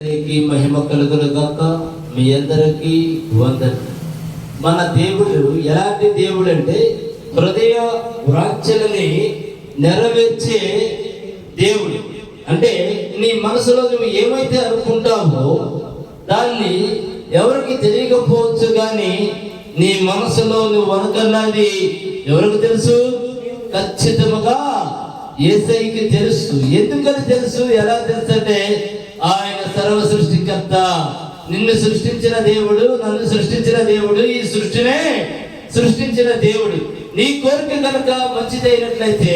మహిమ కలుగును గాక. మీ అందరికీ వందనం. మన దేవుడు ఎలాంటి దేవుడు అంటే హృదయ వాంఛలని నెరవేర్చే దేవుడు. అంటే నీ మనసులో నువ్వు ఏమైతే అనుకుంటావో దాన్ని ఎవరికి తెలియకపోవచ్చు, కానీ నీ మనసులో నువ్వు అనుకున్నది ఎవరికి తెలుసు? ఖచ్చితంగా యేసయ్యకి తెలుసు. ఎందుకని తెలుసు? ఎలా తెలుసు అంటే ఆయన సర్వ సృష్టికర్త. నిన్ను సృష్టించిన దేవుడు, నన్ను సృష్టించిన దేవుడు, ఈ సృష్టినే సృష్టించిన దేవుడు. నీ కోరిక కనుక మంచిదైనట్లయితే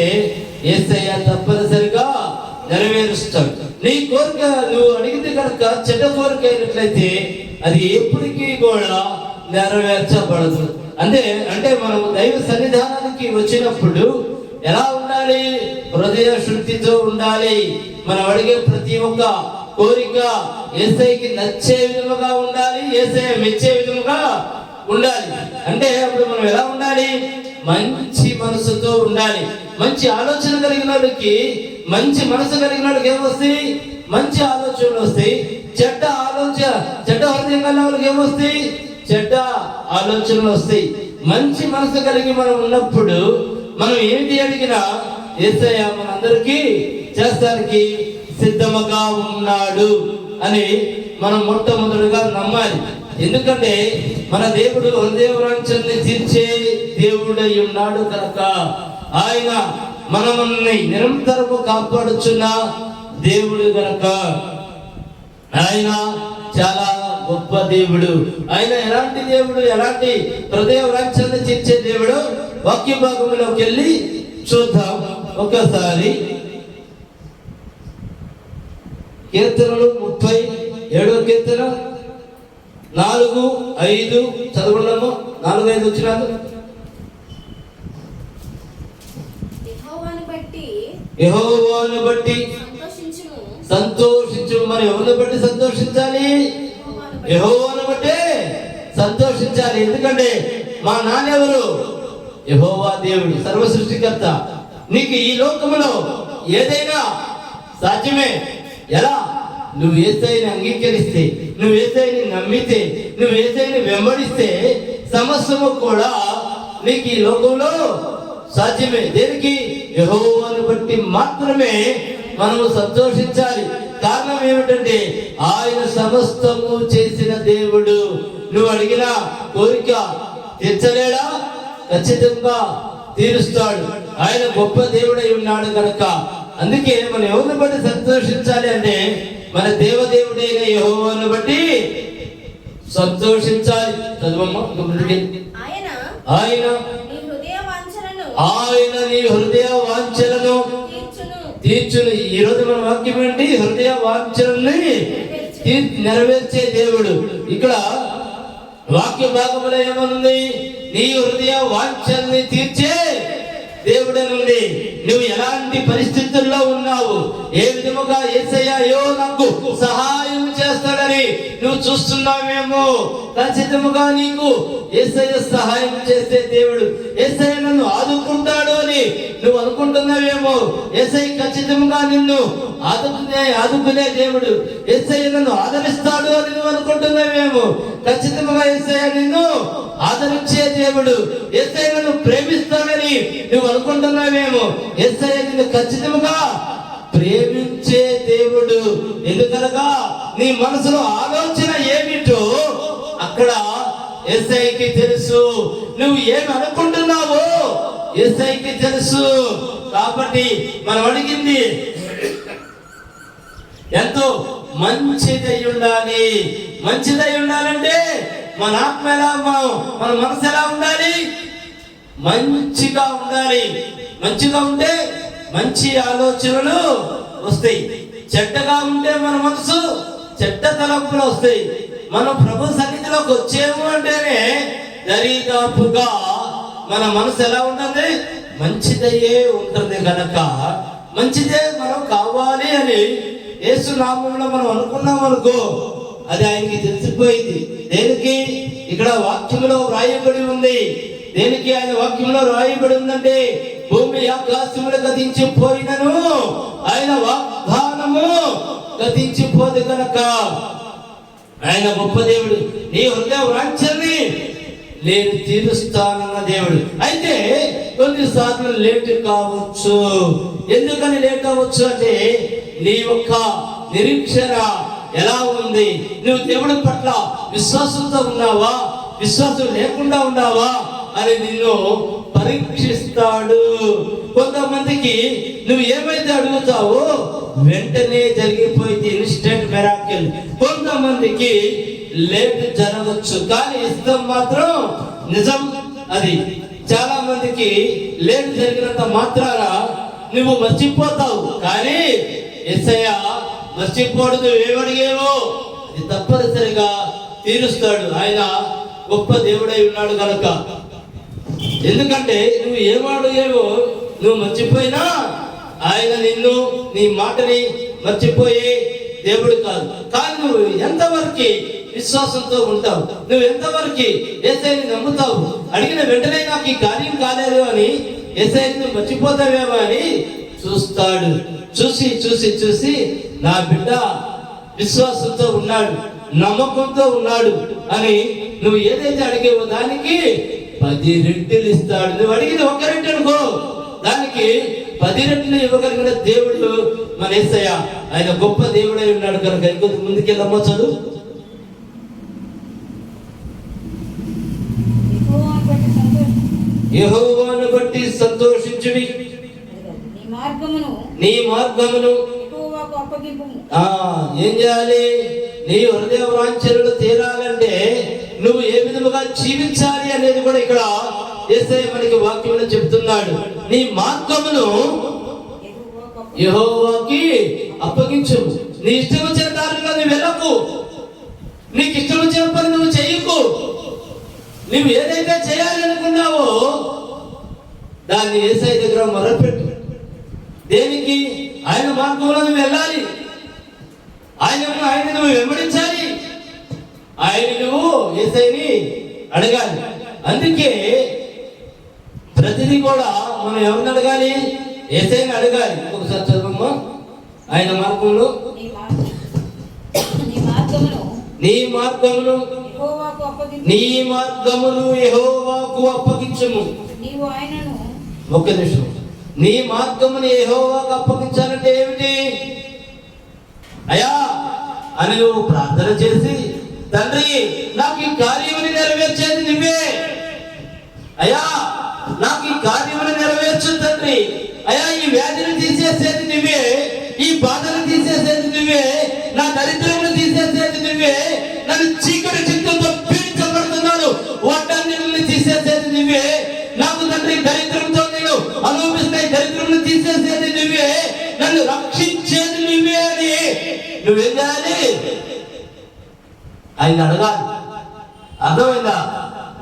యేసయ్య తప్పనిసరిగా నెరవేరుస్తాడు. నీ కోరిక నువ్వు అడిగితే కనుక చెడ్డ కోరిక అయినట్లయితే అది ఎప్పటికీ కూడా నెరవేర్చబడదు. అంటే మనం దైవ సన్నిధానానికి వచ్చినప్పుడు ఎలా ఉండాలి? హృదయ శుద్ధితో ఉండాలి. మనం అడిగే ప్రతి ఒక్క కోరిక యేసయ్యకి నచ్చే విధముగా ఉండాలి, యేసయ్య మెచ్చే విధముగా ఉండాలి. అంటే అప్పుడు మనం ఎలా ఉండాలి? మంచి మనసుతో ఉండాలి. మంచి ఆలోచన కలిగిన వాళ్ళకి, మంచి మనసు కలిగిన వాళ్ళకి ఏమొస్తాయి? మంచి ఆలోచనలు వస్తాయి. చెడ్డ హృదయం కలిగిన వాళ్ళకి ఏమొస్తాయి? చెడ్డ ఆలోచనలు వస్తాయి. మంచి మనసు కలిగి మనం ఉన్నప్పుడు మనం ఏంటి అడిగినా యేసయ్య మనందరికీ చేస్తానికి సిద్ధముగా ఉన్నాడు అని మనం మొట్టమొదటిగా నమ్మాలి. ఎందుకంటే మన దేవుడు హృదయ వాంఛల్ని తీర్చే దేవుడై ఉన్నాడు కనుక ఆయన మనల్ని నిరంతరము కాపాడుచున్న దేవుడు కనుక ఆయన చాలా గొప్ప దేవుడు. ఆయన ఎలాంటి దేవుడు? ఎలాంటి హృదయ వాంఛల్ని తీర్చే దేవుడు? వాక్య భాగంలోకి వెళ్ళి చూద్దాం ఒకసారి. కీర్తనలు 37వ కీర్తన 4, 5 చదవండి. 4, 5 వచ్చినారు. యెహోవాను బట్టి సంతోషించు. మరి ఎవరిని బట్టి సంతోషించాలి? యెహోవాను బట్టి సంతోషించాలి. ఎందుకంటే మా నాన్నెవరు? యెహోవా దేవుడు, సర్వ సృష్టికర్త. నీకు ఈ లోకములో ఏదైనా సాధ్యమే. ఎలా? నువ్వు యేసయ్యని అంగీకరిస్తే, నువ్వు యేసయ్యని నమ్మితే, నువ్వు యేసయ్యని వెంబడిస్తే సమస్తము కూడా నీకు ఈ లోకంలో సాధ్యమే. దేనికి? యెహోవాను బట్టి మాత్రమే మనము సంతోషించాలి. కారణం ఏమిటంటే ఆయన సమస్తము చేసిన దేవుడు. నువ్వు అడిగిన కోరిక తీర్చలేడా? ఖచ్చితంగా తీరుస్తాడు. ఆయన గొప్ప దేవుడై ఉన్నాడు కనుక అందుకే మనం ఎవరిని బట్టి సంతోషించాలి అంటే మన దేవదేవుడైన యెహోవాను బట్టి సంతోషించాలి. చదవమ్మ. ఆయన నీ హృదయ వాంఛలను తీర్చును. ఈ రోజు మన వాక్యం ఏంటి? హృదయ వాంఛలని నెరవేర్చే దేవుడు. ఇక్కడ వాక్య భాగంలో ఏమనుంది? నీ హృదయ వాంఛల్ని తీర్చే దేవుడనుంది. నువ్వు ఎలాంటి పరిస్థితుల్లో ఉన్నావు, ఏ విధముగా యేసయ్య నాకు సహాయం చేస్తాడని నువ్వు చూస్తున్నావేమో, ఖచ్చితంగా నీకు యేసయ్య సహాయం చేసే దేవుడు. యేసయ్య నన్ను ఆదుకుంటాడు అని నువ్వు అనుకుంటున్నావేమో, యేసయ్య ఖచ్చితంగా నిన్ను ఆదుకునే దేవుడు. యేసయ్య నన్ను ఆదరిస్తాడు అని నువ్వు అనుకుంటున్నావేమో, ఖచ్చితంగా యేసయ్య నిన్ను ఆదరించే దేవుడు. యేసయ్య నన్ను ప్రేమిస్తాడని నువ్వు అనుకుంటున్నావేమో, యేసయ్య నిన్ను ఖచ్చితంగా ప్రేమించే దేవుడు. ఎందుకనగా నీ మనసులో ఆలోచన ఏమిటో అక్కడ యేసయ్యకి తెలుసు. నువ్వు ఏమి అనుకుంటున్నావో యేసయ్యకి తెలుసు. కాబట్టి మనం అడిగింది ఎంతో మంచిదై ఉండాలి. మంచిదై ఉండాలంటే మన ఆత్మ ఎలా, మన మనసు ఎలా ఉండాలి? మంచిగా ఉండాలి. మంచిగా ఉంటే మంచి ఆలోచనలు వస్తాయి. చెడ్డగా ఉంటే మన మనసు చెడ్డ తలంపులు వస్తాయి. మనం ప్రభు సన్నిధిలోకి వచ్చేము అంటేనే దరిదాపుగా మన మనసు ఎలా ఉంటుంది? మంచిదయ్యే ఉంటుంది కనుక మంచిదే మనం కావాలి అని యేసు నామములో మనం అనుకున్నాం అనుకో, అది ఆయనకి తెలిసిపోయింది. దేనికి? ఇక్కడ వాక్యంలో రాయబడి ఉంది. దేనికి ఆయన వాక్యంలో రాయబడి ఉందంటే భూమి ఆకాశములు గతించిపోయినను ఆయన వాగ్దానము గతించిపోదు కనుక ఆయన గొప్ప దేవుడు. నీ హృదయ వాంఛల్ని నేను తీరుస్తానన్న దేవుడు. అయితే కొన్నిసార్లు లేట్ కావచ్చు. ఎందుకని లేట్ అవ్వచ్చు అంటే నీ యొక్క నిరీక్షణ ఎలా ఉంది? నువ్వు దేవుడి పట్ల విశ్వాసంతో ఉన్నావా, విశ్వాసం లేకుండా ఉన్నావా అని నిన్ను పరీక్షిస్తాడు. కొంతమందికి నువ్వు ఏమైతే అడుగుతావో వెంటనే జరిగిపోయింది, ఇన్స్టెంట్ మిరాకిల్. కొంతమందికి లేట్ జరగవచ్చు, కానీ ఇష్టం మాత్రం నిజం. అది చాలా మందికి లేట్ జరిగినంత మాత్రాన నువ్వు మర్చిపోతావు, కానీ యేసయ్య మర్చిపోడు. నువ్వు ఏమడిగేవో అది తప్పనిసరిగా తీరుస్తాడు. ఆయన గొప్ప దేవుడై ఉన్నాడు కనుక. ఎందుకంటే నువ్వు ఏమడిగేవో నువ్వు మర్చిపోయినా ఆయన నిన్ను, నీ మాటని మర్చిపోయే దేవుడు కాదు. కానీ నువ్వు ఎంతవరకు విశ్వాసంతో ఉంటావు, నువ్వు ఎంతవరకు యేసయ్యని నమ్ముతావు. అడిగిన వెంటనే నాకు ఈ కార్యం కాలేదు అని యేసయ్యని మర్చిపోతావేమో అని చూస్తాడు. చూసి చూసి చూసి నా బిడ్డ విశ్వాసంతో ఉన్నాడు, నమ్మకంతో ఉన్నాడు అని నువ్వు ఏదైతే అడిగేవో దానికి 10 రెట్లు ఇస్తాడు. నువ్వు అడిగింది 1 రెట్టు అనుకో, దానికి 10 రెట్లు ఇవ్వగలిగిన దేవుడు మన యేసయ్య. ఆయన గొప్ప దేవుడై ఉన్నాడు కనుక. ఇంకొక ముందుకెళ్ళమ్మా, చదువు. యెహోవాను బట్టి సంతోషించుడి, నీ మార్గమును ఏం చేయాలి? నీ హృదయ వాంఛలు తీరాలంటే నువ్వు ఏ విధముగా జీవించాలి అనేది కూడా ఇక్కడ యేసయ్య మనకి వాక్యంలో చెప్తున్నాడు. నీ మార్గమును యెహోవాకి అప్పగించు. నీ ఇష్టం వచ్చిన దారిలో నువ్వు వెళ్ళకు, నీకు ఇష్టం వచ్చిన పని నువ్వు చేయకు. నువ్వు ఏదైతే చేయాలి అనుకున్నావో దాన్ని యేసయ్య దగ్గర మొరపెట్టు. దేనికి? ఆయన మార్గంలో నువ్వు వెళ్ళాలి, ఆయన నువ్వు వెంబడించాలి, ఆయన నువ్వు యేసయ్యని అడగాలి. అందుకే ప్రతిదీ కూడా మనం ఎవరిని అడగాలి? యేసయ్యని అడగాలి. ఒకసారి చదవమ్మా. ఆయన మార్గంలో నీ మార్గమును యెహోవాకు అప్పగించుము. ఒక్క నిమిషం. నీ మార్గమును యెహోవాకు అప్పగించాలంటే ఏమిటి? అయ్యా అని నువ్వు ప్రార్థన చేసి, తండ్రి నాకు ఈ కార్యముని నెరవేర్చేది నువ్వే అయ్యా, నాకు ఈ కార్యముని నెరవేర్చు తండ్రి. అయ్యా ఈ వ్యాధిని తీసేసేది నువ్వే, ఈ బాధను తీసేసేది నువ్వే, నా దరిద్రమును తీసేసేది నువ్వే, నన్ను చీకటి చిత్తంతో పీడించబడుతున్నాను వాటన్నిటిని తీసేసేది నువ్వే. నాకు తండ్రి దరిద్రంతో నేను అనుభవిస్తున్న దరిద్రమును తీసేసేది నువ్వే, నన్ను రక్షించేది నువ్వే అని నువ్వేం చేయాలి? ఆయన అడగాలి. అర్థమైందా?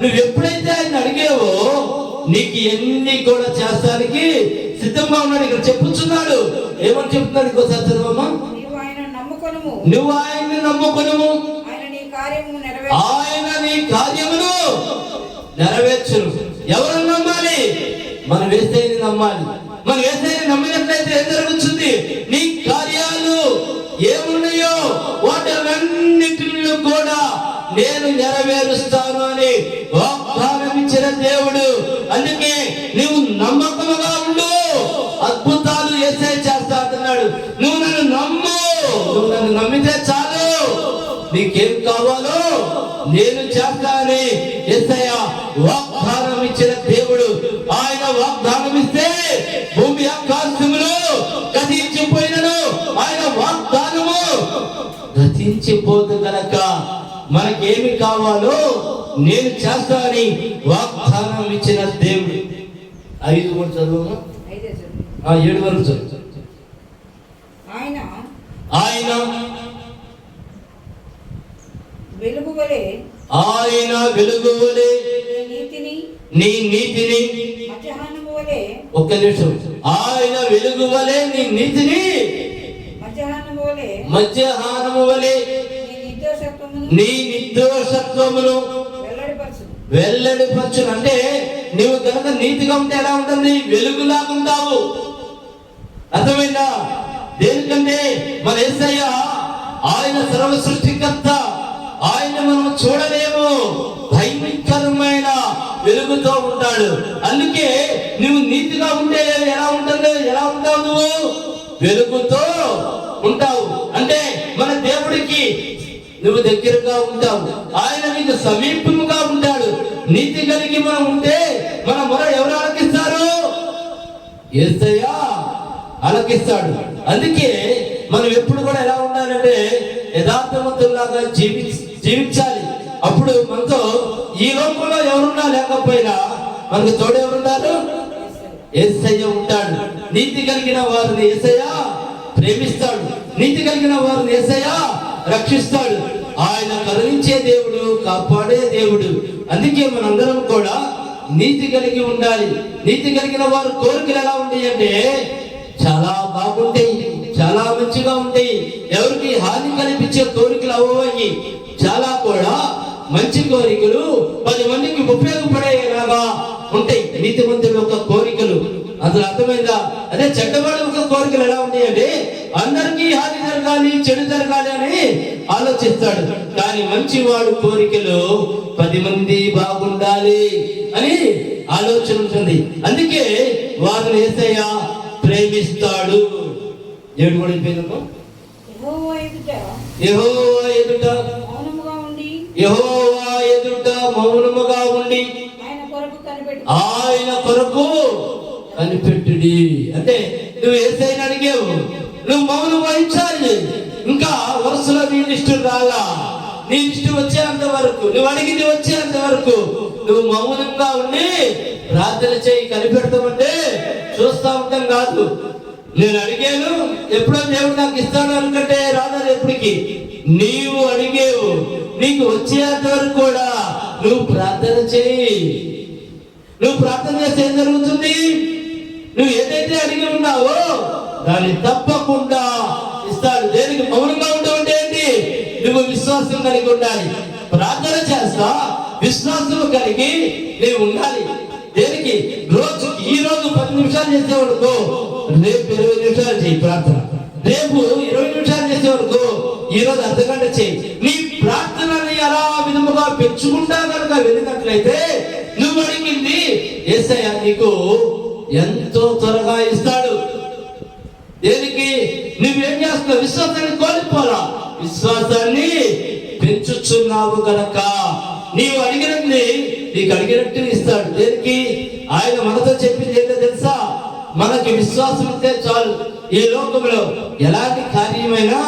నువ్వు ఎప్పుడైతే ఆయన అడిగేవో నీకు ఎన్ని కూడా చేస్తానికి సిద్ధంగా ఉన్నాడు. ఇక్కడ చెప్పుచున్నాడు. ఏమని చెప్తున్నాడు? ఇంకోసారి చదవమ్మా. నువ్వు ఆయన్ని నమ్ముకొనుము, ఆయన నీ కార్యమును నెరవేర్చును. ఎవరు నమ్మాలి? మనం యేసయ్యని నమ్మాలి. మనం యేసయ్యని నమ్మినట్లయితే ఏం జరుగుతుంది? నీ కార్యాలు ఏమున్నాయో వాటన్నిటిని కూడా నేను నెరవేరుస్తాను అని వాగ్దానం ఇచ్చిన దేవుడు. అందుకే నువ్వు నమ్మకముగా ఉండు, అద్భుతాలు యేసయ్య చేస్తా అంటున్నాడు. నువ్వు నన్ను నమ్ము, నువ్వు నన్ను నమ్మితే చాలు, నీకేం కావాలో నేను చేస్తానని యేసయ్య వాగ్దానం ఇచ్చిన దేవుడు. ఆయన వాగ్దానం ఇస్తే భూమి ఆకాశములు గతించిపోయినను ఆయన వాగ్దానము గతించిపోదు కనుక మనకేమి కావాలో నేను చేస్తానని వాగ్దానం ఇచ్చిన దేవుడు. 5 కూడా చదువు. 7 వరకు చదువు. ఆయన వెలుగువలే నీ నీతిని, ఒక్క నిమిషం. ఆయన వెలుగువలే నీ నీతిని, మధ్యాహ్నము వలె నీ నిర్దోషత్వమును వెల్లడిపరచును. అంటే నువ్వు కనుక నీతిగా ఉంటే ఎలా ఉంటుంది? వెలుగులాగా ఉంటావు. అర్థమైందా? దేనికంటే మన యేసయ్య ఆయన సర్వ సృష్టికర్త, ఆయన మనం చూడలేము, భయంకరమైన వెలుగుతో ఉంటాడు. అందుకే నువ్వు నీతిగా ఉంటే ఎలా ఉంటావు? నువ్వు వెలుగుతో ఉంటావు. అంటే మన దేవుడికి నువ్వు దగ్గరగా ఉంటావు, ఆయన నీకు సమీపముగా ఉంటాడు. నీతి కలిగి మనం ఉంటే మన మొర ఎవరు ఆలకిస్తారు? యేసయ్య ఆలకిస్తాడు. అందుకే మనం ఎప్పుడు కూడా ఎలా ఉండాలంటే యథార్థవంతుల్లాగా జీవించాలి. అప్పుడు మనతో ఈ లోకంలో ఎవరున్నా లేకపోయినా మనకు తోడు ఎవరున్నారు? యేసయ్య ఉంటాడు. నీతి కలిగిన వారిని యేసయ్య ప్రేమిస్తాడు, నీతి కలిగిన వారిని యేసయ్య రక్షిస్తాడు. ఆయన కరుణించే దేవుడు, కాపాడే దేవుడు. అందుకే మనందరం కూడా నీతి కలిగి ఉండాలి. నీతి కలిగిన వారు కోరికలు ఎలా ఉంటాయి అంటే చాలా బాగుంటాయి, చాలా మంచిగా ఉంటాయి. ఎవరికి హాని కల్పించే కోరికలు అవ్వయి, చాలా కూడా మంచి కోరికలు, 10 మందికి ఉపయోగపడేలాగా ఉంటాయి నీతిమంతుల యొక్క కోరికలు. అసలు అర్థమైందా? అదే చెడ్డవాడి యొక్క కోరికలు ఎలా ఉంటాయంటే అందరికీ హాని జరగాలి, చెడు జరగాలి అని ఆలోచిస్తాడు. కానీ మంచివాడు కోరికలు 10 మంది బాగుండాలి అని ఆలోచన ఉంటుంది. అందుకే వారిని యేసయ్య ప్రేమిస్తాడు. దేవుడు కూడా అయిపోయిందమ్మా. యెహోవా ఎదుట మౌనముగా ఉండి ఆయన కొరకు కనిపెట్టుడి. అంటే నువ్వు యేసయ్యని అడిగావు, నువ్వు మౌనం వహించాలి. ఇంకా వరుసలో నీ లిస్టు రాలా, నీ లిస్టు వచ్చేంత వరకు, నువ్వు అడిగింది వచ్చేంత వరకు నువ్వు మౌనంగా ఉండి ప్రార్థన చేయి. కనిపెడతామంటే చూస్తా ఉంటాం కాదు. నేను అడిగాను, ఎప్పుడో దేవుడు నాకు ఇస్తాడు అనుకుంటే రాదు ఎప్పటికి. నీవు అడిగేవు, నీకు వచ్చేంత వరకు కూడా నువ్వు ప్రార్థన చేయి. నువ్వు ప్రార్థన చేస్తే ఏం జరుగుతుంది? నువ్వు ఏదైతే అడిగి ఉన్నావో దాన్ని తప్పకుండా ఇస్తాడు. దేనికి మౌనంగా ఉంటావంటే ఏంటి? నువ్వు విశ్వాసం కలిగి ఉండాలి. ప్రార్థన చేస్తా విశ్వాసం కలిగి నీవు ఉండాలి. దేనికి? రోజుకి ఈ రోజు 10 నిమిషాలు చేసేవాడుకో, రేపు 20 నిమిషాలు చేయి ప్రార్థన. రేపు 20 నిమిషాలు చేసేవాడుకో, ఈ రోజు అర్ధగంట చేయి. నీ ప్రార్థనని అలా విధముగా పెంచుకుంటా కనుక వెళ్ళినట్లయితే నువ్వు అడిగింది యేసయ్య నీకు ఎంతో త్వరగా ఇస్తాడు. దేనికి? నువ్వేం చేస్తున్నావు? విశ్వాసాన్ని కోల్పోరా, విశ్వాసాన్ని పెంచుచున్నావు గనక నీవు అడిగినది నీకు అడిగినట్టు ఇస్తాడు. దేనికి? ఆయన మనతో చెప్పింది ఏంటో తెలుసా? మనకి విశ్వాసం ఉంటే చాలు, ఈ లోకంలో ఎలాంటి కార్యమైనా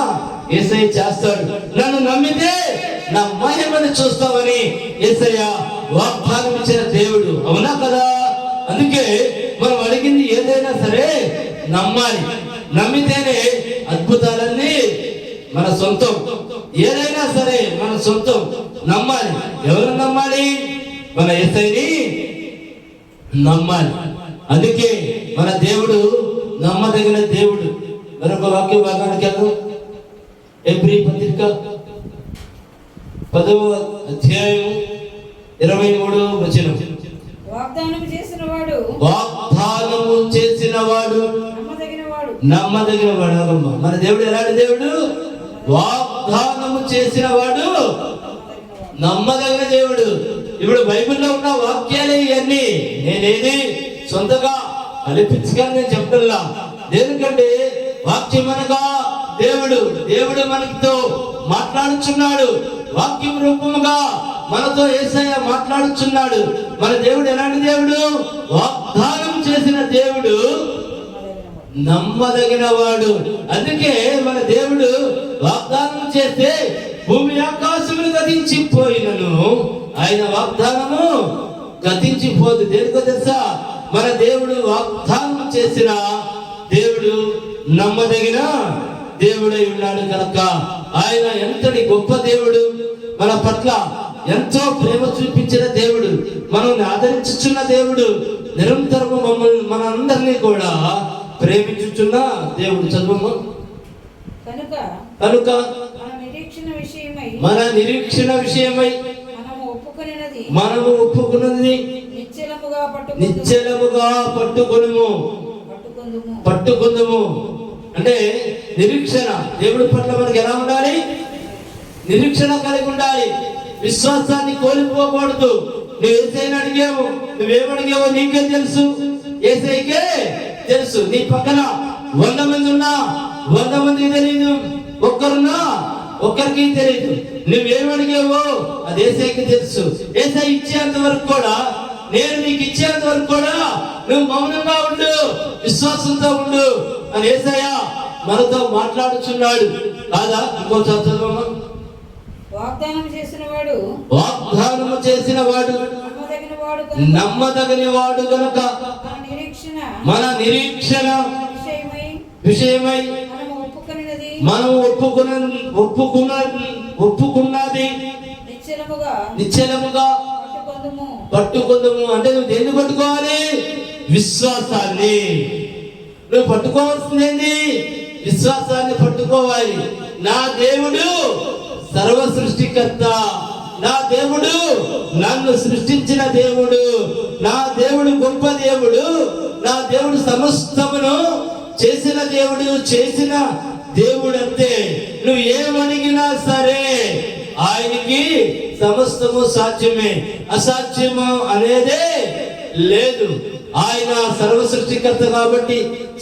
యేసయ్య చేస్తాడు. నన్ను నమ్మితే నా మహిమను చూస్తామని యేసయ్య వాగ్దానం ఇచ్చిన దేవుడు. అవునా కదా? అందుకే మనం అడిగింది ఏదైనా సరే నమ్మాలి. నమ్మితేనే అద్భుతాలన్నీ మన సొంతం. ఏదైనా సరే మన సొంతం. నమ్మాలి. ఎవరు నమ్మాలి? మన యేసయ్యని నమ్మాలి. అందుకే మన దేవుడు నమ్మదగిన దేవుడు. మరొక వాక్య భాగానికి వెళ్దాం. హెబ్రీ పత్రిక 10వ అధ్యాయం 23వ వచనం. వాగ్దానము చేసిన వాడు నమ్మదగిన వాడు. మన దేవుడు ఎలాంటి దేవుడు? వాగ్దానము చేసిన వాడు నమ్మదగిన దేవుడు. ఇప్పుడు బైబిల్లో ఉన్న వాక్యాలే ఇవన్నీ. నేనేది సొంతగా కల్పించగా నేను చెప్పల్లా. దేనికంటే వాక్యం అనగా దేవుడు మనతో మాట్లాడుచున్నాడు. వాక్యం రూపముగా మనతో యేసయ్య మాట్లాడుచున్నాడు. మన దేవుడు ఎలాంటి దేవుడు? వాగ్దానం చేసిన దేవుడు, నమ్మదగిన వాడు. అందుకే మన దేవుడు వాగ్దానం చేస్తే భూమి ఆకాశములు గతించిపోయినను ఆయన వాగ్దానము గతించిపోదు. దేనికో తెలుసా? మన దేవుడు వాగ్దానం చేసిన దేవుడు నమ్మదగిన దేవుడై ఉన్నాడు కనుక ఆయన ఎంతటి గొప్ప దేవుడు, మన పట్ల ఎంతో ప్రేమ చూపించిన దేవుడు, మనల్ని ఆదరించుచున్న దేవుడు, నిరంతరము మనందరినీ కూడా ప్రేమించుచున్న దేవుడు. చదువు. కనుక మన నిరీక్షణ విషయమై మనము ఒప్పుకున్నది నిశ్చలముగా పట్టుకొనుము. అంటే నిరీక్షణ. దేవుడి పట్ల మనకి ఎలా ఉండాలి? నిరీక్షణ కలిగి ఉండాలి. విశ్వాసాన్ని కోల్పోకూడదు. నువ్వు యేసయ్యని అడిగావు, నువ్వేమడిగావో నీకే తెలుసు, యేసయ్యకే తెలుసు. నీ పక్కన 100 మంది ఉన్నా 100 మందికి తెలియదు, ఒక్కరున్నా ఒక్కరికి తెలియదు. నువ్వేమడిగావో అది యేసయ్యకి తెలుసు. యేసయ్య ఇచ్చేంత వరకు కూడా, నేను నీకు ఇచ్చేంత వరకు కూడా నువ్వు మౌనంగా ఉండు, విశ్వాసంతో ఉండు అని యేసయ్య మనతో మాట్లాడుచున్నాడు కాదా? ఇంకోసారి చదవమ్మా. వాగ్దానం చేసిన వాడు నమ్మదగిన వాడు గనుక మన నిరీక్షణ విషయమై మనం ఒప్పుకున్నది నిశ్చలముగా పట్టుకుందుము. అంటే నువ్వు దేన్ని పట్టుకోవాలి? విశ్వాసాన్ని. నువ్వు పట్టుకోవాల్సింది విశ్వాసాన్ని పట్టుకోవాలి. నా దేవుడు సర్వ సృష్టికర్త, నా దేవుడు నన్ను సృష్టించిన దేవుడు, నా దేవుడు గొప్ప దేవుడు, నా దేవుడు సమస్తమును చేసిన దేవుడు, చేసిన దేవుడు అంతే. నువ్వు ఏమడిగినా సరే ఆయనకి సమస్తము సాధ్యమే, అసాధ్యము అనేదే లేదు. ఆయన సర్వ సృష్టికర్త కాబట్టి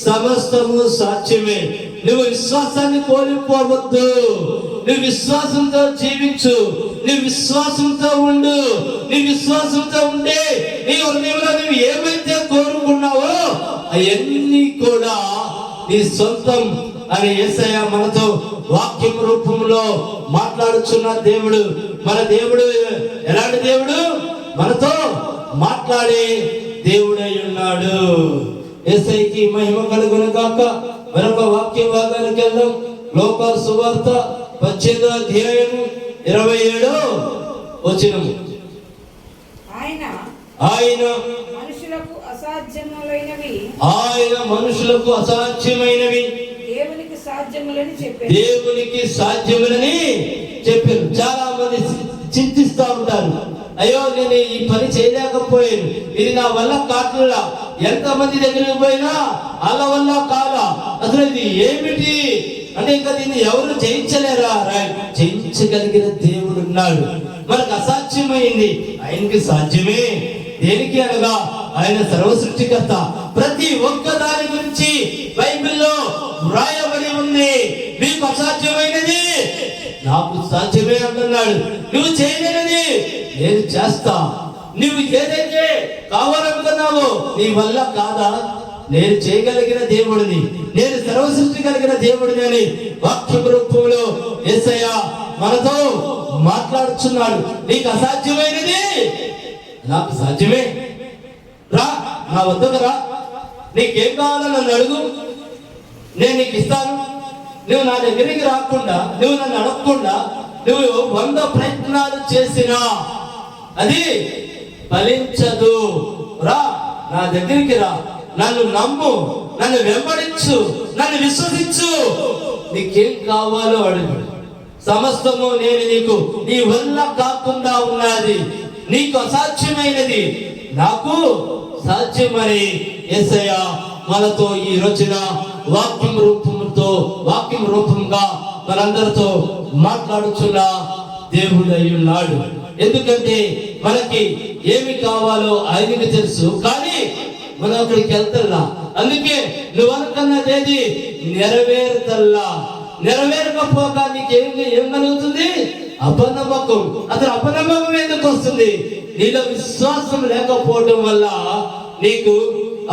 సమస్తము సాధ్యమే. నువ్వు విశ్వాసాన్ని కోల్పోవద్దు. నువ్వు విశ్వాసంతో జీవించు, నువ్వు విశ్వాసంతో ఉండు. నీ విశ్వాసంతో ఉంటే నీ హృదయంలో నువ్వు ఏమైతే కోరుకున్నావో అవన్నీ కూడా నీ సొంతం అని యేసయ్య మనతో వాక్యం రూపంలో మాట్లాడుచున్న దేవుడు. మన దేవుడు ఎలాంటి దేవుడు? మనతో మాట్లాడే దేవుడై ఉన్నాడు. యేసయ్యకి మహిమ కలుగును గాక. మరొక వాక్య భాగానికి వెళ్దాం. లోకాసు సువార్త 18వ అధ్యాయం 27వ వచనం. ఆయన మనుషులకు అసాధ్యమైనవి దేవునికి సాధ్యములని చెప్పారు. చాలా మంది చింతిస్తూ ఉంటారు, అయ్యో నేను ఈ పని చేయలేకపోయాను, ఇది నా వల్ల కాట్లా. ఎంతమంది దగ్గరికి పోయినా వాళ్ళ వల్ల కాలా, అసలు ఇది ఏమిటి అంటే ఇంకా దీన్ని ఎవరు జయించలేరా? జయించగలిగిన దేవుడు ఉన్నాడు. మనకు అసాధ్యమైంది, ఆయనకి సాధ్యమే. దేనికి అనగా ఆయన సర్వ సృష్టికర్త. ప్రతి ఒక్క దాని గురించి బైబిల్లో వ్రాయబడి ఉంది. మీకు అసాధ్యమైనది నాకు సాధ్యమే అంటున్నాడు. నువ్వు చేయలేనిది నేను చేస్తా. నువ్వు ఏదైతే కావాలనుకున్నావో నీ వల్ల కాదా, నేను చేయగలిగిన దేవుడిని, నేను సర్వ సృష్టి కలిగిన దేవుడిని అని వాక్య రూపంలో యేసయ్య మనతో మాట్లాడుచున్నాడు. నీకు అసాధ్యమైనది నాకు సాధ్యమే. రా నా వద్దకు రా, నీకేం కావాలో నన్ను అడుగు, నేను నీకు ఇస్తాను. నువ్వు నా దగ్గరికి రాకుండా, నువ్వు నన్ను అడగకుండా నువ్వు 100 ప్రయత్నాలు చేసినా అది ఫలించదు. రా నా దగ్గరికి రా, నన్ను నమ్ము, నన్ను వెంబడించు, నన్ను విశ్వసించు. నీకేం కావాలో అడుగు, సమస్తము నేను నీకు నీ వల్ల కాకుండా ఉన్నది, నీకు అసాధ్యమైనది నాకు సాధ్యమని యేసయ్య మనతో ఈ రోజున వాక్యం రూపంగా మనందరితో మాట్లాడుచున్న దేవుడు అయి ఉన్నాడు. ఎందుకంటే మనకి ఏమి కావాలో ఆయనకి తెలుసు, కానీ మనం అక్కడికి వెళ్తల్లా. అందుకే నువ్వు అనుకున్నదేది నెరవేరకపోగా నీకేం కలుగుతుంది? అపనమ్మకం. అసలు అపనమ్మకం ఎందుకు వస్తుంది? నీలో విశ్వాసం లేకపోవడం వల్ల నీకు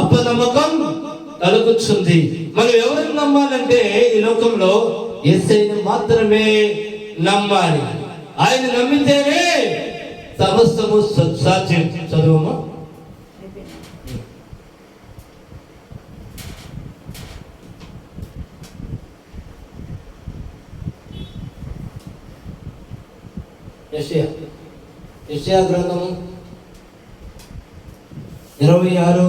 అపనమ్మకం కలుగుతుంది. మనం ఎవరిని నమ్మాలంటే ఈ లోకంలో యేసయ్యను మాత్రమే నమ్మాలి. ఆయన నమ్మితేనే సమస్తము సాధ్యం. చదువమ్మా. యెషయా గ్రంథము 26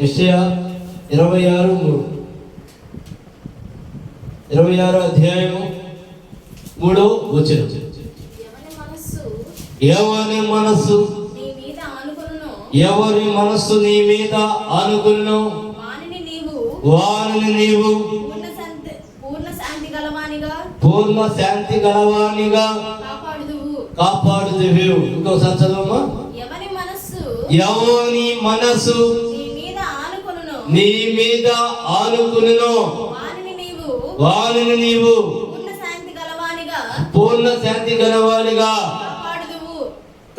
యెషయా 26 అధ్యాయము 3వ వచనం. ఎవని మనస్సు నీ మీద ఎవరి మనస్సు నీ మీద ఆనుకును వానిని నీవు పూర్ణ శాంతి గలవానిగా కాపాడుదువు. ఇంకోసారి చదవమ్మా. ఎవని మనస్సు నీ మీద ఆనుకును వానిని నీవు పూర్ణ శాంతి గలవానిగా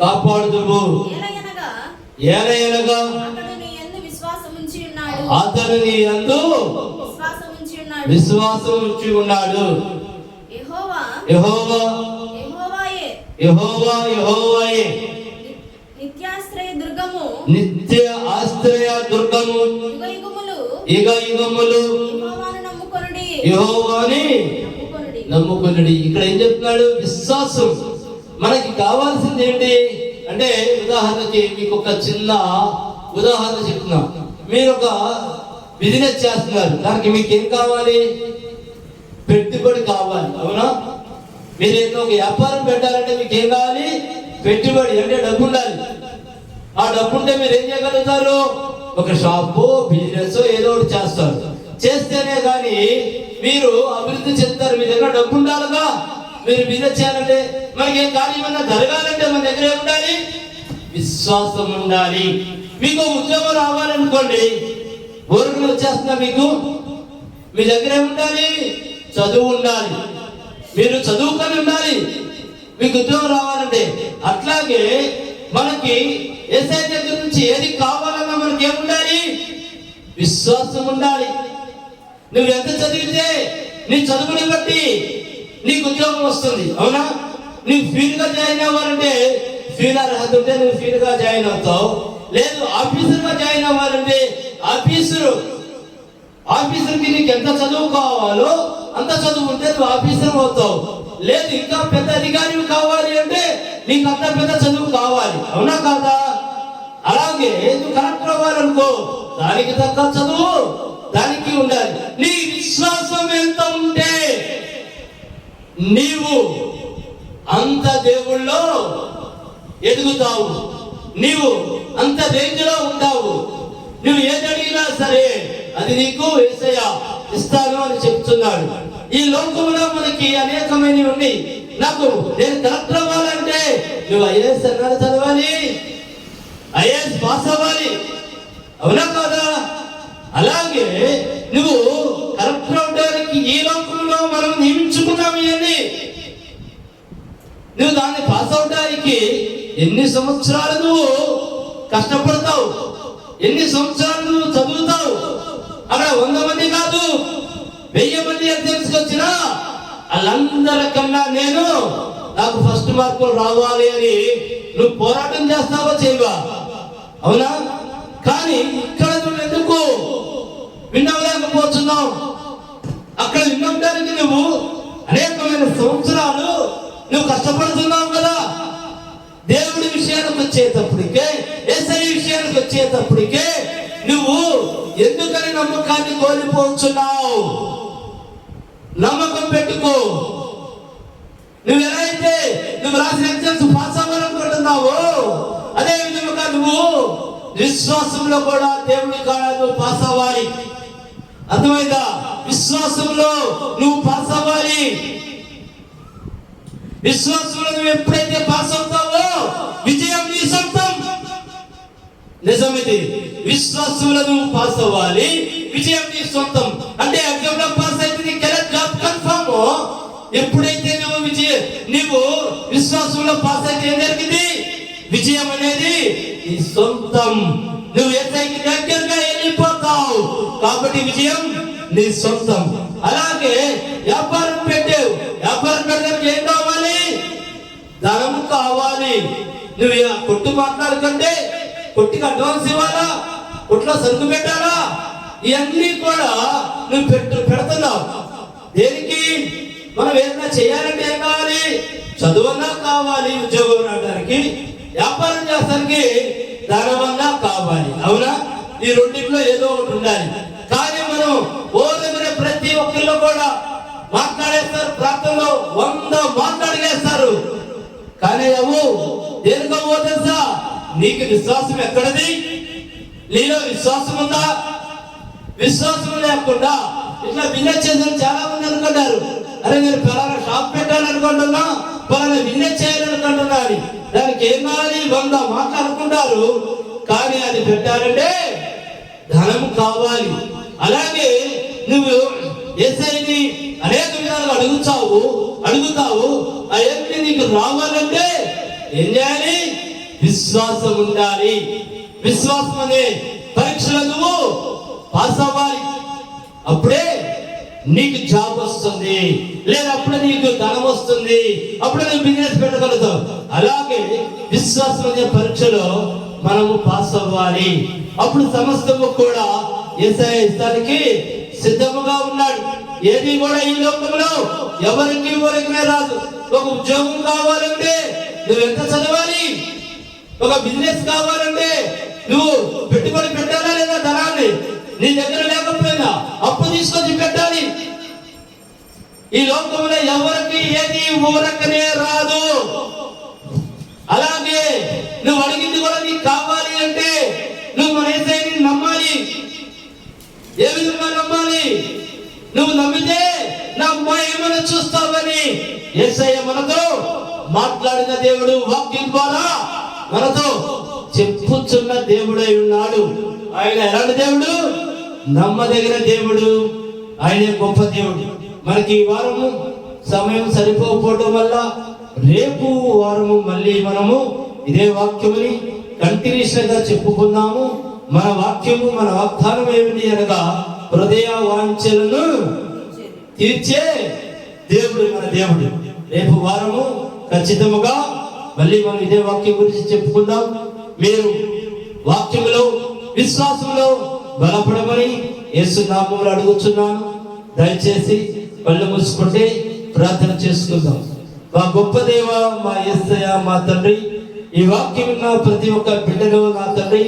కాపాడుదువు. ఏలయనగా అతడు నీ యందు విశ్వాసం ఉంచి ఉన్నాడు. యెహోవాయే నిత్య ఆశ్రయ దుర్గము యుగ యుగములు యెహోవాని నమ్ముకొనుడి. ఇక్కడ ఏం చెప్తున్నాడు? విశ్వాసం. మనకి కావాల్సింది ఏంటి అంటే, ఉదాహరణకి మీకు ఒక చిన్న ఉదాహరణ చెప్తున్నా. మీరు ఒక బిజినెస్ చేస్తున్నారు, దానికి మీకు ఏం కావాలి? పెట్టుబడి కావాలి, అవునా? మీరు ఏదో ఒక వ్యాపారం పెట్టాలంటే మీకు ఏం కావాలి? పెట్టుబడి అంటే డబ్బు ఉండాలి. ఆ డబ్బు ఉంటే మీరు ఏం చేయగలుగుతారు? ఒక షాపు, బిజినెస్ ఏదో ఒకటి చేస్తారు. చేస్తేనే కానీ మీరు అభివృద్ధి చెందుతారు. మీ దగ్గర డబ్బు ఉండాలిగా. మీరు బిజినెస్ చేయాలంటే, మనకి ఏం కార్యమన్నా జరగాలంటే మన దగ్గర ఏం ఉండాలి? విశ్వాసం ఉండాలి. మీకు ఉద్యోగం రావాలనుకోండి, ఊరికి వచ్చేస్తున్నా మీకు, మీ దగ్గర ఏముండాలి? చదువు ఉండాలి. మీరు చదువుకొని ఉండాలి మీకు ఉద్యోగం రావాలంటే. అట్లాగే మనకి యేసయ్య దగ్గర నుంచి ఏది కావాలన్నా మనకి ఏముండాలి? విశ్వాసం ఉండాలి. నువ్వు ఎంత చదివితే నీ చదువుని బట్టి నీకు ఉద్యోగం వస్తుంది, అవునా? నువ్వు ఫీల్డ్గా జాయిన్ అవ్వాలంటే ఫీల్డ్ అర్హత ఉంటే నువ్వు ఫీల్డ్గా జాయిన్ అవుతావు. లేదు ఆఫీసర్గా జాయిన్ అవ్వాలంటే ఆఫీసర్కి నీకు ఎంత చదువు కావాలో అంత చదువు ఉంటే నువ్వు ఆఫీసర్ అవుతావు. లేదు ఇంకా పెద్ద అధికారి కావాలి అంటే నీకు అంత పెద్ద చదువు కావాలి, అవునా కాదా? అలాగే నువ్వు కలెక్టర్ అవ్వాలనుకో, దానికి తగ్గ చదువు దానికి ఉండాలి. నీ విశ్వాసం ఎంత ఉంటే నీవు అంత దేవుళ్ళో ఎదుగుతావు, నీవు అంత రేంజ్లో ఉంటావు. నువ్వు ఏది అడిగినా సరే అది నీకు యేసయ్య ఇస్తాను అని చెప్తున్నాడు. ఈ లోకంలో మనకి అనేకమైనవి ఉన్నాయి. నేను కలెక్టర్ అవ్వాలంటే నువ్వు ఐఏఎస్ అన్నారు చదవాలి, ఐఏఎస్ పాస్ అవ్వాలి, అవునా కాదా? అలాగే నువ్వు కలెక్టర్ అవడానికి ఈ లోకంలో మనం నియమించుకున్నాము అని నువ్వు దాన్ని పాస్ అవడానికి ఎన్ని సంవత్సరాలు నువ్వు కష్టపడతావు, ఎన్ని సంవత్సరాలు నువ్వు చదువుతావు. అక్కడ 100 మంది కాదు 1000 మంది ఎగ్జామ్స్ వచ్చినా వాళ్ళందరికన్నా నాకు ఫస్ట్ మార్కులు రావాలి అని నువ్వు పోరాటం చేస్తావో చేయవా? అవునా? కానీ ఇక్కడ నువ్వు ఎందుకు వినలేకపోతున్నావు? అక్కడ వినడానికి నువ్వు అనేకమైన సంవత్సరాలు నువ్వు కష్టపడుతున్నావు కదా. దేవుడి విషయానికి వచ్చేటప్పటికే, యేసయ్య విషయానికి వచ్చేటప్పటికే నువ్వు ఎందుకని నమ్మకాన్ని కోల్పోతున్నావు? నమ్మకం పెట్టుకో. నువ్వు ఎలా అయితే నువ్వు రాసిన ఎగ్జామ్స్ పాస్ అవ్వాలనుకుంటున్నావో అదే విధంగా నువ్వు విశ్వాసంలో కూడా దేవుడి కాడ నువ్వు పాస్ అవ్వాలి. అర్థమైందా? విశ్వాసంలో నువ్వు పాస్ అవ్వాలి. విశ్వాసంలో నువ్వు ఎప్పుడైతే పాస్ అవుతావో విజయం నీ సొంతం. నిజమిది. విశ్వాసంలో నువ్వు పాస్ అవ్వాలి, విజయం నీ సొంతం. అంటే ఎగ్జామ్ లో పాస్ అయితే నీకు జాబ్ కన్ఫర్మ్. ఎప్పుడైతే నువ్వు విశ్వాసంలో పాస్ అయితే ఏం జరిగింది? విజయం అనేది నీ సొంతం. నువ్వు యేసయ్యకి దగ్గరగా వెళ్ళిపోతావు కాబట్టి విజయం నీ సొంతం. అలాగే వ్యాపారం పెట్టావు, వ్యాపారం పెట్టడానికి ఏం కావాలి? ధనం కావాలి. నువ్వు కొట్టు మాట్లాడుకుంటే కొట్టికి అడ్వాన్స్ ఇవ్వాలా, కొట్లో సరుకు పెట్టాలా, ఇవన్నీ కూడా నువ్వు పెడుతున్నావు. దేనికి? మనం ఏదైనా చేయాలంటే ఏం కావాలి? చదువన్నా కావాలి, ఉద్యోగం రావడానికి, వ్యాపారం చేస్తానికి ధనమన్నా కావాలి, అవునా? ఈ రెండింటిలో ఏదో ఒకటి ఉండాలి. కానీ మనం ఓదగిన ప్రతి ఒక్కరిలో కూడా మాట్లాడేస్తారు, ప్రాంతంలో 100 మాట్లాడేస్తారు. కానీ దేనికో తెలుసా? నీకు విశ్వాసం ఎక్కడది? నీలో విశ్వాసం ఉందా? విశ్వాసం లేకుండా ఇట్లా బిజినెస్ చేసిన చాలా మంది అనుకుంటారు, అరే నేను పలానా షాప్ పెట్టాలనుకుంటున్నా, పలానా బిజినెస్ చేయాలనుకుంటున్నా అని. దానికి ఏం కావాలి? 100 మాటలు అనుకుంటారు, కానీ అది పెట్టాలంటే ధనం కావాలి. అలాగే నువ్వు యేసయ్యని అనేక విధాలుగా అడుగుతావు, ఆ ఏమిటి నీకు రావాలంటే ఏం చేయాలి? విశ్వాసం ఉండాలి. విశ్వాసం అనే పరీక్షలో నువ్వు పాస్ అవ్వాలి. అప్పుడే నీకు జాబ్ వస్తుంది, లేదా అప్పుడే నీకు ధనం వస్తుంది, అప్పుడే నువ్వు బిజినెస్ పెట్టగలుగుతావు. అలాగే విశ్వాసం అనే పరీక్షలో మనము పాస్ అవ్వాలి. అప్పుడు సమస్తము కూడా యేసయ్య ఇస్తానికి సిద్ధముగా ఉన్నాడు. ఏది కూడా ఈ లోకంలో ఎవరికి ఊరికనే రాదు. ఒక ఉద్యోగం కావాలంటే నువ్వు ఎంత చదవాలి? ఒక బిజినెస్ కావాలంటే నువ్వు పెట్టుబడి పెట్టాలా లేదా? ధనాన్ని నీ దగ్గర లేకపోయినా అప్పు తీసుకొని పెట్టాలి. ఈ లోకంలో ఎవరికి ఏది ఊరకనే రాదు. అలాగే నువ్వు అడిగింది కూడా నీకు కావాలి అంటే నువ్వు మన యేసయ్యని నమ్మాలి. ఏ విధంగా నమ్మాలి? నువ్వు నమ్మితే నా మహిమను చూస్తావని యేసయ్య మనతో మాట్లాడిన దేవుడు, వాక్యం ద్వారా మనతో చెప్పుచున్న దేవుడై ఉన్నాడు. ఆయన ఎలాంటి దేవుడు? నమ్మదగిన దేవుడు. ఆయన గొప్ప దేవుడు. మనకి ఈ వారము సమయం సరిపోకపోవడం వల్ల రేపు వారము మళ్ళీ మనము ఇదే వాక్యముని కంటిన్యూషన్ గా చెప్పుకుందాము. మన వాక్యము, మన వాగ్దానం ఏమిటి అనగా హృదయ వాంఛలను తీర్చే దేవుడు మన దేవుడు. రేపు వారము ఖచ్చితముగా మళ్ళీ మనం ఇదే వాక్యం గురించి చెప్పుకుందాం. మీరు వాక్యములో విశ్వాసంలో బలపడమని యేసు నామములో అడుగుచున్నాను. దయచేసి కళ్ళు మూసుకుంటే ప్రార్థన చేసుకుందాం. మా గొప్ప దేవ, మా యేసయ్య, మా తండ్రి, ఈ వాక్యం విన్న ప్రతి ఒక్క బిడ్డలో నా తండ్రి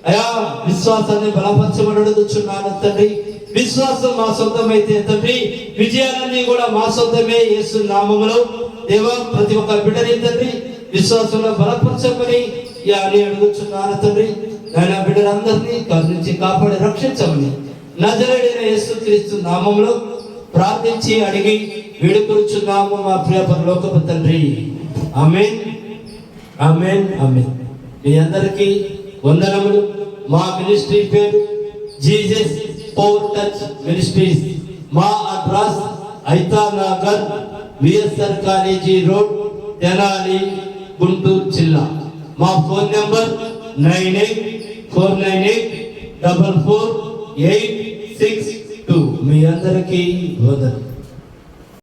అయా విశ్వాసాన్ని బలపరచమని అడుగుచున్నాను తండ్రి. విశ్వాసం మా సొంతమైతే తండ్రి, విజయాలన్నీ కూడా మా సొంతమే. యేసు నామములో దేవా ప్రతి ఒక్క బిడ్డని తండ్రి విశ్వాసంలో బలపరచమని అని అడుగుచున్నాను తండ్రి. ఆయన బిడ్డలందరినీ కరుణించి కాపాడి రక్షించమని నజరేయుడైన యేసుక్రీస్తు నామములో ప్రార్థించి అడిగి వేడుకొనుచున్నాము మా ప్రియ పరలోకపు తండ్రి. ఆమేన్, ఆమేన్, ఆమేన్. మీ అందరికీ వందనములు. మా మినిస్ట్రీ పేరు జీసస్ పవర్ టచ్ మినిస్ట్రీస్. మా address Aithanagar, VSR college road, Tenali, Guntur జిల్లా. మా ఫోన్ నెంబర్ 9849844862. మీ అందరికీ వందనములు.